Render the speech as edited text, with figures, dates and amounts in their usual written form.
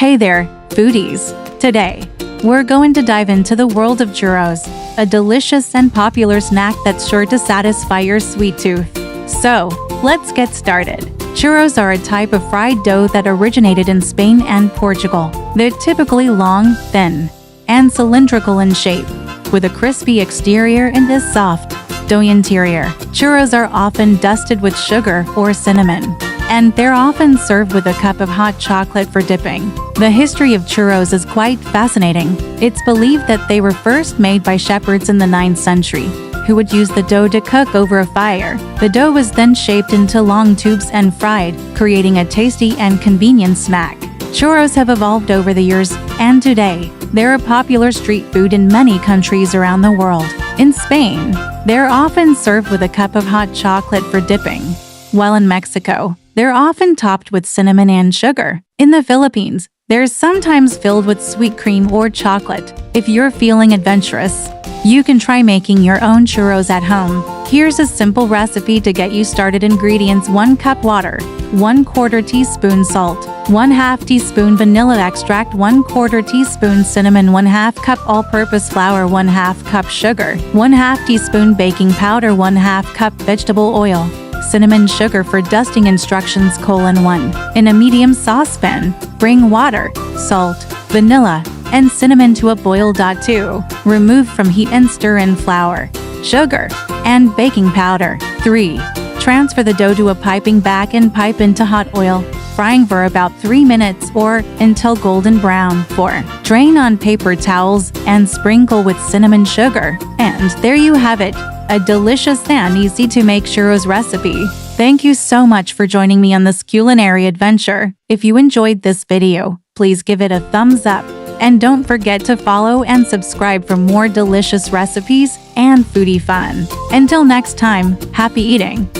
Hey there, foodies! Today, we're going to dive into the world of churros, a delicious and popular snack that's sure to satisfy your sweet tooth. So, let's get started. Churros are a type of fried dough that originated in Spain and Portugal. They're typically long, thin, and cylindrical in shape, with a crispy exterior and a soft, doughy interior. Churros are often dusted with sugar or cinnamon, and they're often served with a cup of hot chocolate for dipping. The history of churros is quite fascinating. It's believed that they were first made by shepherds in the 9th century, who would use the dough to cook over a fire. The dough was then shaped into long tubes and fried, creating a tasty and convenient snack. Churros have evolved over the years, and today, they're a popular street food in many countries around the world. In Spain, they're often served with a cup of hot chocolate for dipping, while in Mexico, they're often topped with cinnamon and sugar. In the Philippines, they're sometimes filled with sweet cream or chocolate. If you're feeling adventurous, you can try making your own churros at home. Here's a simple recipe to get you started. Ingredients: 1 cup water, 1/4 teaspoon salt, 1/2 teaspoon vanilla extract, 1/4 teaspoon cinnamon, 1/2 cup all-purpose flour, 1/2 cup sugar, 1/2 teaspoon baking powder, 1/2 cup vegetable oil, cinnamon, sugar for dusting. Instructions: 1. In a medium saucepan, bring water, salt, vanilla, and cinnamon to a boil. 2. Remove from heat and stir in flour, sugar, and baking powder. 3. Transfer the dough to a piping bag and pipe into hot oil, frying for about 3 minutes or until golden brown. 4. Drain on paper towels and sprinkle with cinnamon sugar. And there you have it, a delicious and easy to make churros recipe. Thank you so much for joining me on this culinary adventure. If you enjoyed this video, please give it a thumbs up. And don't forget to follow and subscribe for more delicious recipes and foodie fun. Until next time, happy eating!